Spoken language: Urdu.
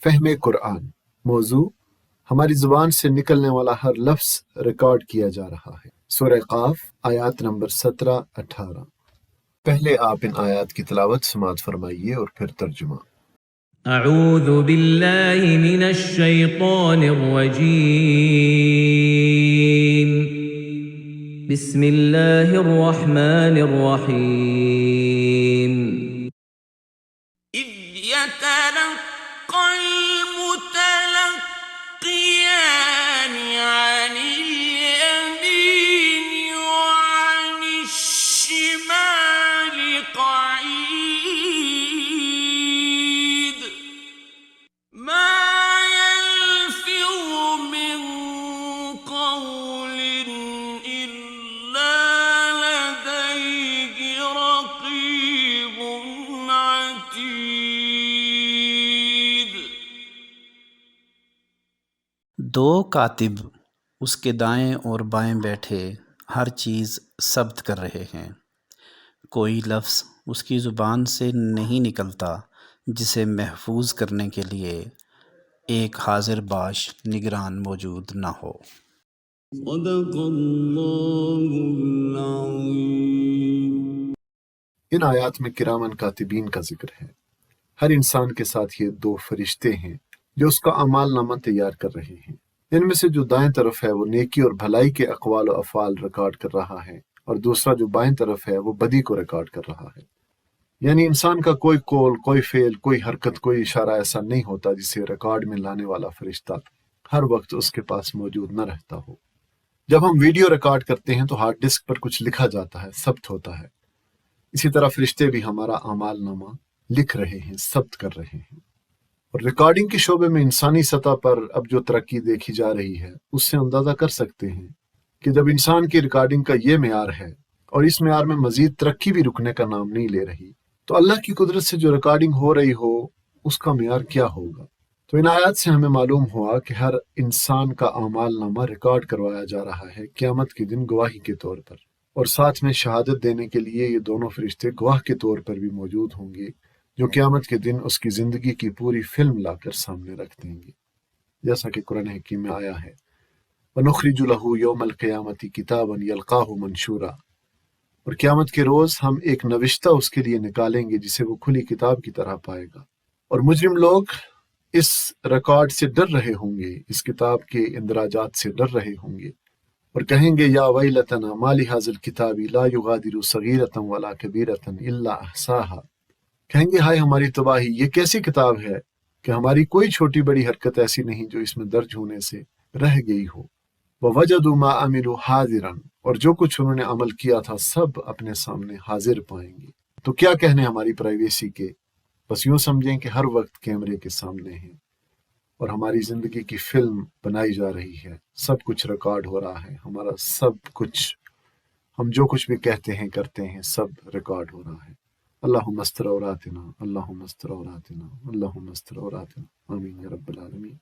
فہم قرآن۔ موضوع: ہماری زبان سے نکلنے والا ہر لفظ ریکارڈ کیا جا رہا ہے۔ سورہ قاف آیات نمبر 17-18۔ پہلے آپ ان آیات کی تلاوت سماعت فرمائیے اور پھر ترجمہ۔ اعوذ باللہ من الشیطان الرجیم، بسم اللہ الرحمن الرحیم۔ اذ يتلقى المتلقيان عن اليمين وعن الشمال قعيد، ما يلفظ من قول إلا لديه رقيب عتيد۔ دو کاتب اس کے دائیں اور بائیں بیٹھے ہر چیز ثبت کر رہے ہیں، کوئی لفظ اس کی زبان سے نہیں نکلتا جسے محفوظ کرنے کے لیے ایک حاضر باش نگران موجود نہ ہو۔ صدق اللہ العظیم۔ ان آیات میں کرامن کاتبین کا ذکر ہے۔ ہر انسان کے ساتھ یہ دو فرشتے ہیں جو اس کا اعمال نامہ تیار کر رہے ہیں۔ ان میں سے جو دائیں طرف ہے وہ نیکی اور بھلائی کے اقوال و افعال ریکارڈ کر رہا ہے، اور دوسرا جو بائیں طرف ہے وہ بدی کو ریکارڈ کر رہا ہے۔ یعنی انسان کا کوئی قول، کوئی فعل، کوئی حرکت، کوئی اشارہ ایسا نہیں ہوتا جسے ریکارڈ میں لانے والا فرشتہ ہر وقت اس کے پاس موجود نہ رہتا ہو۔ جب ہم ویڈیو ریکارڈ کرتے ہیں تو ہارڈ ڈسک پر کچھ لکھا جاتا ہے، ثبت ہوتا ہے۔ اسی طرح فرشتے بھی ہمارا اعمال نامہ لکھ رہے ہیں، ثبت کر رہے ہیں۔ اور ریکارڈنگ کے شعبے میں انسانی سطح پر اب جو ترقی دیکھی جا رہی ہے اس سے اندازہ کر سکتے ہیں کہ جب انسان کی ریکارڈنگ کا یہ معیار ہے اور اس معیار میں مزید ترقی بھی رکنے کا نام نہیں لے رہی، تو اللہ کی قدرت سے جو ریکارڈنگ ہو رہی ہو اس کا معیار کیا ہوگا؟ تو ان آیات سے ہمیں معلوم ہوا کہ ہر انسان کا اعمال نامہ ریکارڈ کروایا جا رہا ہے قیامت کے دن گواہی کے طور پر، اور ساتھ میں شہادت دینے کے لیے یہ دونوں فرشتے گواہ کے طور پر بھی موجود ہوں گے جو قیامت کے دن اس کی زندگی کی پوری فلم لا کر سامنے رکھ دیں گے، جیسا کہ قرآن حکیم میں آیا ہے وَنُخْرِجُ لَهُ يَوْمَ الْقِيَامَةِ كِتَابًا يَلْقَاهُ مَنشُورًا، اور قیامت کے روز ہم ایک نوشتہ اس کے لیے نکالیں گے جسے وہ کھلی کتاب کی طرح پائے گا۔ اور مجرم لوگ اس ریکارڈ سے ڈر رہے ہوں گے، اس کتاب کے اندراجات سے ڈر رہے ہوں گے، اور کہیں گے یا ویلتنا ما لہذا الکتاب لا یغادر صغیرۃ ولا کبیرۃ الا احصاها، کہیں گے ہائے ہماری تباہی، یہ کیسی کتاب ہے کہ ہماری کوئی چھوٹی بڑی حرکت ایسی نہیں جو اس میں درج ہونے سے رہ گئی ہو۔ وَوَجَدُوا مَا عَمِلُوا حَاضِرًا، اور جو کچھ انہوں نے عمل کیا تھا سب اپنے سامنے حاضر پائیں گے۔ تو کیا کہنے ہماری پرائیویسی کے، بس یوں سمجھیں کہ ہر وقت کیمرے کے سامنے ہیں اور ہماری زندگی کی فلم بنائی جا رہی ہے، سب کچھ ریکارڈ ہو رہا ہے، ہمارا سب کچھ، ہم جو کچھ بھی کہتے ہیں کرتے ہیں سب ریکارڈ ہو رہا ہے۔ اللہم استر عوراتنا، اللہم استر عوراتنا، اللہم استر عوراتنا، آمین یا رب العالمین۔